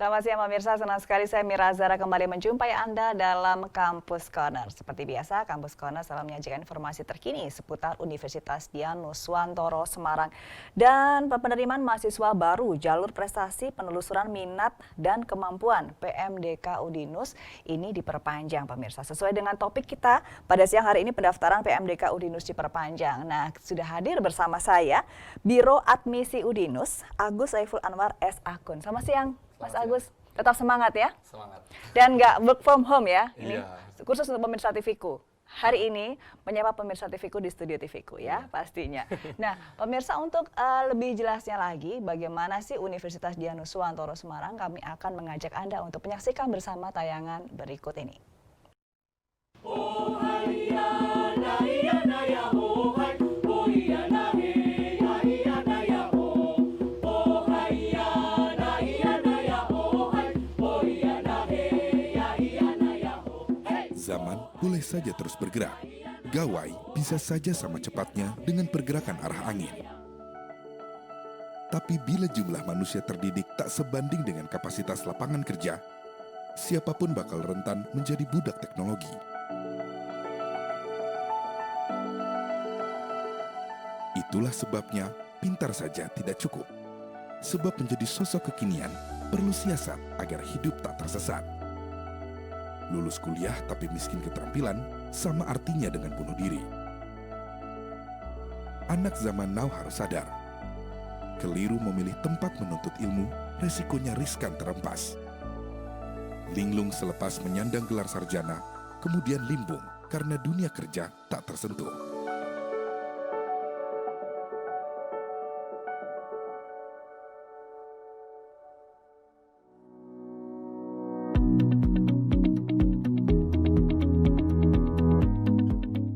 Selamat siang pemirsa, senang sekali saya Mira Zara kembali menjumpai Anda dalam Kampus Corner. Seperti biasa, Kampus Corner selalu menyajikan informasi terkini seputar Universitas Dian Nuswantoro Semarang dan penerimaan mahasiswa baru jalur prestasi penelusuran minat dan kemampuan PMDK Udinus ini diperpanjang pemirsa. Sesuai dengan topik kita pada siang hari ini pendaftaran PMDK Udinus diperpanjang. Nah, sudah hadir bersama saya Biro Admisi Udinus Agus Saiful Anwar S. Akun. Selamat siang. Mas Agus, tetap semangat ya? Semangat. Dan nggak work from home ya? Ini Iya. khusus untuk pemirsa TVku. Hari ini menyapa pemirsa TVku di studio TVku ya, pastinya. Nah, pemirsa untuk lebih jelasnya lagi bagaimana sih Universitas Dian Nuswantoro Semarang, kami akan mengajak Anda untuk menyaksikan bersama tayangan berikut ini. Zaman boleh saja terus bergerak. Gawai bisa saja sama cepatnya dengan pergerakan arah angin. Tapi bila jumlah manusia terdidik tak sebanding dengan kapasitas lapangan kerja, siapapun bakal rentan menjadi budak teknologi. Itulah sebabnya pintar saja tidak cukup. Sebab menjadi sosok kekinian perlu siasat agar hidup tak tersesat. Lulus kuliah tapi miskin keterampilan sama artinya dengan bunuh diri. Anak zaman now harus sadar. Keliru memilih tempat menuntut ilmu, resikonya riskan terempas. Linglung selepas menyandang gelar sarjana, kemudian limbung karena dunia kerja tak tersentuh.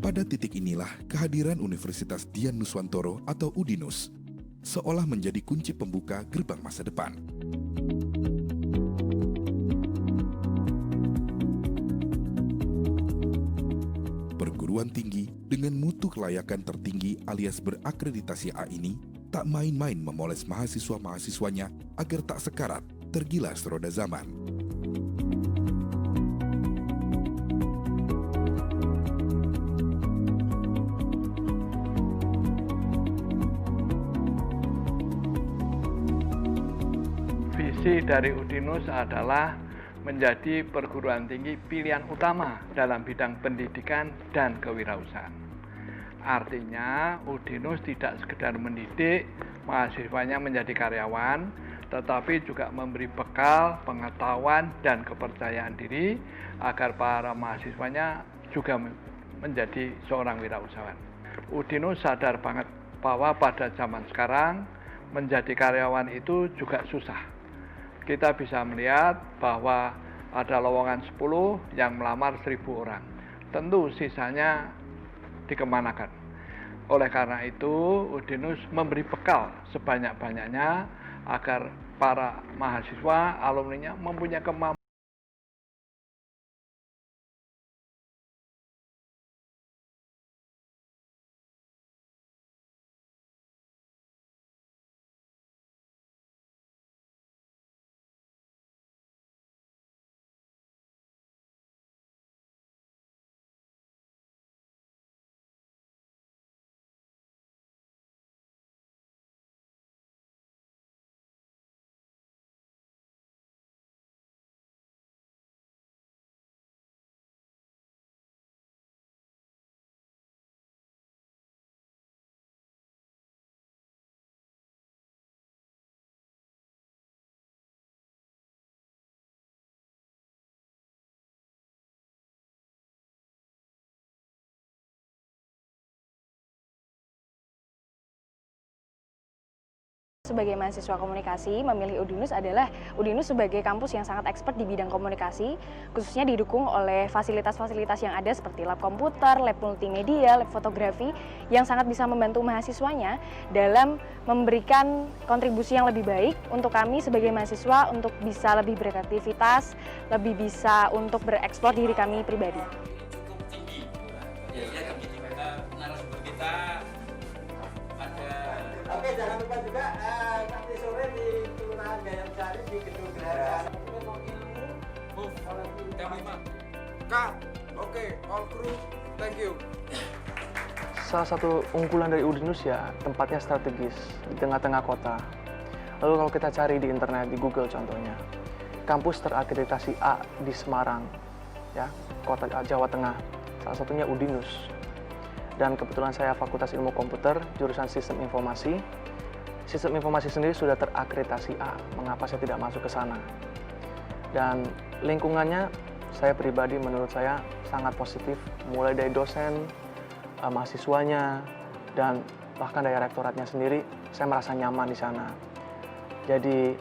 Pada titik inilah kehadiran Universitas Dian Nuswantoro atau Udinus seolah menjadi kunci pembuka gerbang masa depan. Perguruan tinggi dengan mutu kelayakan tertinggi alias berakreditasi A ini tak main-main memoles mahasiswa-mahasiswanya agar tak sekarat tergilas roda zaman. Visi dari Udinus adalah menjadi perguruan tinggi pilihan utama dalam bidang pendidikan dan kewirausahaan. Artinya Udinus tidak sekedar mendidik mahasiswanya menjadi karyawan, tetapi juga memberi bekal, pengetahuan, dan kepercayaan diri agar para mahasiswanya juga menjadi seorang wirausahawan. Udinus sadar banget bahwa pada zaman sekarang menjadi karyawan itu juga susah. Kita bisa melihat bahwa ada lowongan 10 yang melamar 1.000 orang. Tentu sisanya dikemanakan. Oleh karena itu, Udinus memberi bekal sebanyak-banyaknya agar para mahasiswa, alumninya mempunyai kemampuan Sebagai mahasiswa komunikasi, memilih Udinus adalah Udinus sebagai kampus yang sangat expert di bidang komunikasi, khususnya didukung oleh fasilitas-fasilitas yang ada seperti lab komputer, lab multimedia, lab fotografi, yang sangat bisa membantu mahasiswanya dalam memberikan kontribusi yang lebih baik untuk kami sebagai mahasiswa untuk bisa lebih berkreativitas, lebih bisa untuk bereksplor diri kami pribadi. Cukup tinggi, biasanya di mana narasumber kita ada. Oke, jangan lupa juga nanti sore di Kelurahan Gayam Sari di Gedung Geraha. Cut. Oke, all crew, thank you. Salah satu unggulan dari Udinus ya, tempatnya strategis di tengah-tengah kota. Lalu kalau kita cari di internet, di Google contohnya, kampus terakreditasi A di Semarang, ya, kota Jawa Tengah. Salah satunya Udinus. Dan kebetulan saya Fakultas Ilmu Komputer, jurusan Sistem Informasi. Sistem Informasi sendiri sudah terakreditasi A. Mengapa saya tidak masuk ke sana? Dan lingkungannya, saya pribadi menurut saya sangat positif, mulai dari dosen, mahasiswanya, dan bahkan dari rektoratnya sendiri, saya merasa nyaman di sana. Jadi,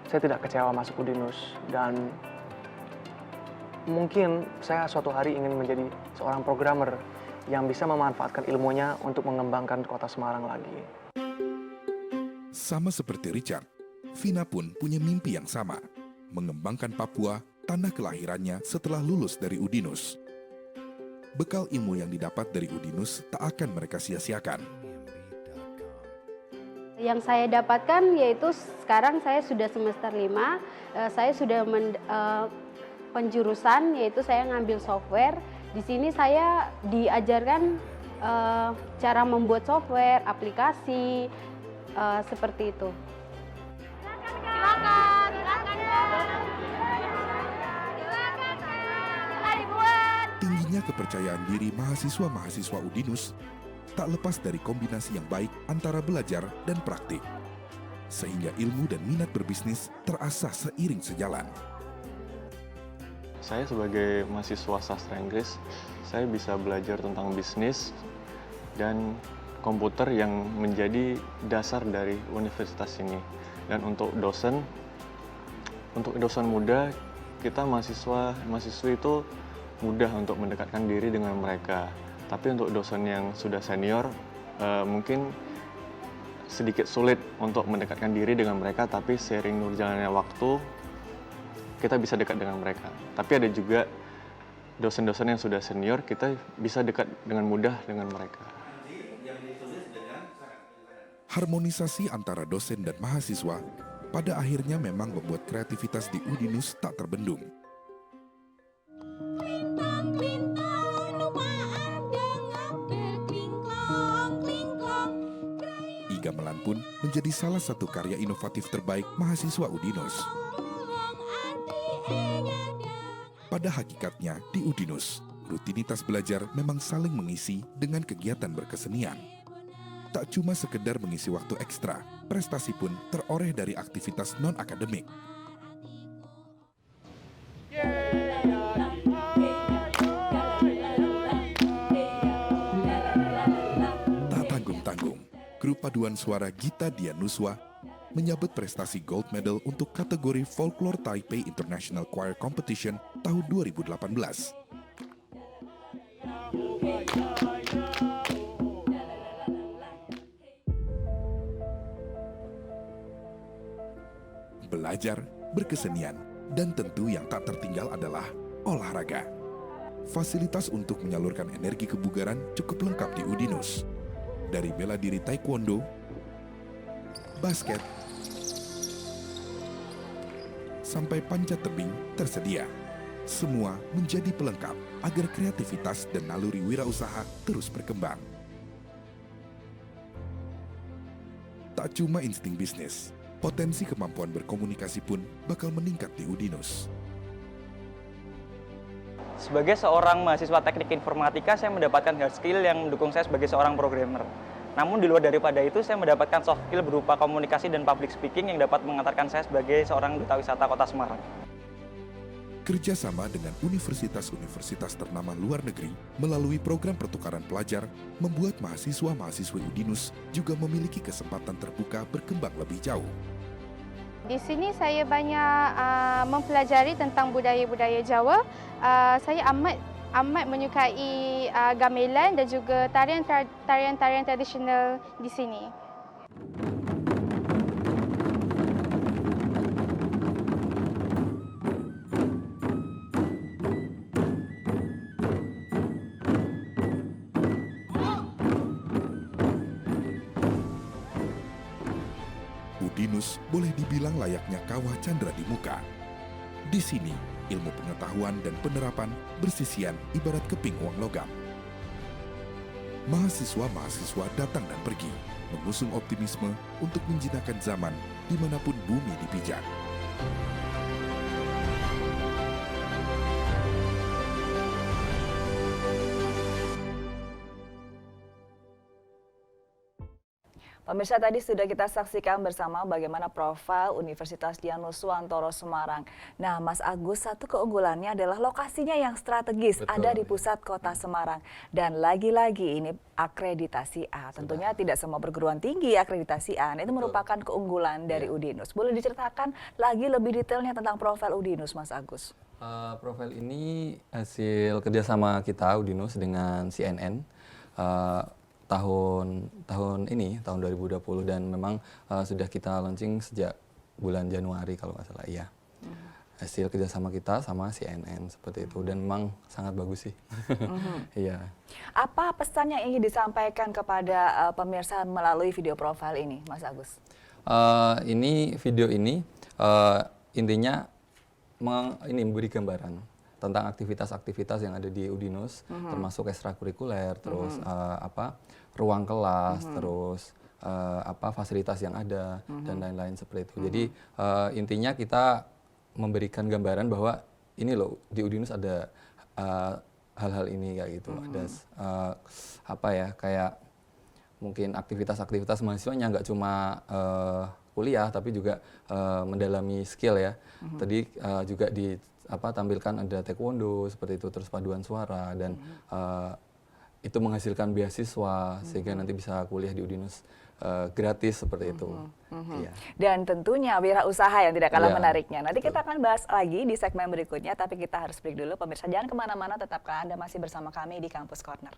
saya tidak kecewa masuk Udinus, dan mungkin saya suatu hari ingin menjadi seorang programmer yang bisa memanfaatkan ilmunya untuk mengembangkan kota Semarang lagi. Sama seperti Richard, Vina pun punya mimpi yang sama, mengembangkan Papua, tanah kelahirannya setelah lulus dari Udinus. Bekal ilmu yang didapat dari Udinus tak akan mereka sia-siakan. Yang saya dapatkan yaitu sekarang saya sudah semester 5, saya sudah penjurusan yaitu saya ngambil software. Di sini saya diajarkan cara membuat software, aplikasi, seperti itu. Tingginya kepercayaan diri mahasiswa-mahasiswa Udinus tak lepas dari kombinasi yang baik antara belajar dan praktik. Sehingga ilmu dan minat berbisnis terasah seiring sejalan. Saya sebagai mahasiswa sastra Inggris, saya bisa belajar tentang bisnis dan komputer yang menjadi dasar dari universitas ini. Dan untuk dosen muda, kita mahasiswi itu mudah untuk mendekatkan diri dengan mereka. Tapi untuk dosen yang sudah senior, mungkin sedikit sulit untuk mendekatkan diri dengan mereka, tapi seiring berjalannya waktu, kita bisa dekat dengan mereka. Tapi ada juga dosen-dosen yang sudah senior, kita bisa dekat dengan mudah dengan mereka. Harmonisasi antara dosen dan mahasiswa pada akhirnya memang membuat kreativitas di Udinus tak terbendung. Gamelan pun menjadi salah satu karya inovatif terbaik mahasiswa Udinus. Pada hakikatnya di Udinus, rutinitas belajar memang saling mengisi dengan kegiatan berkesenian. Tak cuma sekedar mengisi waktu ekstra, prestasi pun teroreh dari aktivitas non-akademik. Tak tanggung-tanggung, grup paduan suara Gita Dianuswa menyabet prestasi gold medal untuk kategori Folklore Taipei International Choir Competition tahun 2018. Belajar, berkesenian, dan tentu yang tak tertinggal adalah olahraga. Fasilitas untuk menyalurkan energi kebugaran cukup lengkap di Udinus. Dari bela diri taekwondo, basket, sampai panjat tebing tersedia. Semua menjadi pelengkap agar kreativitas dan naluri wirausaha terus berkembang. Tak cuma insting bisnis, potensi kemampuan berkomunikasi pun bakal meningkat di Udinus. Sebagai seorang mahasiswa teknik informatika, saya mendapatkan hard skill yang mendukung saya sebagai seorang programmer. Namun di luar daripada itu, saya mendapatkan soft skill berupa komunikasi dan public speaking yang dapat mengantarkan saya sebagai seorang duta wisata Kota Semarang. Kerjasama dengan universitas-universitas ternama luar negeri melalui program pertukaran pelajar membuat mahasiswa-mahasiswi Udinus juga memiliki kesempatan terbuka berkembang lebih jauh. Di sini saya banyak mempelajari tentang budaya-budaya Jawa. Saya amat menyukai gamelan dan juga tarian-tarian tradisional di sini. Udinus boleh dibilang layaknya kawah Chandra di muka. Di sini, ilmu pengetahuan dan penerapan bersisian ibarat keping uang logam. Mahasiswa-mahasiswa datang dan pergi, mengusung optimisme untuk menjinakkan zaman dimanapun bumi dipijak. Pemirsa, tadi sudah kita saksikan bersama bagaimana profil Universitas Dianuswantoro Semarang. Nah, Mas Agus, satu keunggulannya adalah lokasinya yang strategis, ada di pusat kota Semarang. Dan lagi-lagi ini akreditasi A. Tentunya tidak semua perguruan tinggi akreditasi A. Nah, itu merupakan keunggulan dari Udinus. Boleh diceritakan lagi lebih detailnya tentang profil Udinus, Mas Agus? Profil ini hasil kerjasama kita Udinus dengan CNN. tahun 2020 dan memang sudah kita launching sejak bulan Januari kalau nggak salah, iya. Hasil kerjasama kita sama CNN seperti itu dan memang sangat bagus sih. Iya. Apa pesan yang ingin disampaikan kepada pemirsa melalui video profil ini, Mas Agus? Ini video ini intinya memberi gambaran tentang aktivitas-aktivitas yang ada di Udinus, termasuk ekstrakurikuler, terus ruang kelas, terus fasilitas yang ada dan lain-lain seperti itu. Jadi intinya kita memberikan gambaran bahwa ini loh di Udinus ada hal-hal ini kayak gitu. Ada kayak mungkin aktivitas-aktivitas mahasiswanya nggak cuma kuliah tapi juga mendalami skill ya. Tadi juga tampilkan ada taekwondo seperti itu, terus paduan suara dan itu menghasilkan beasiswa sehingga nanti bisa kuliah di Udinus gratis seperti itu. Iya. Dan tentunya wirausaha yang tidak kalah menariknya. Nanti kita akan bahas lagi di segmen berikutnya, tapi kita harus break dulu. Pemirsa jangan kemana-mana, tetapkan Anda masih bersama kami di Kampus Corner.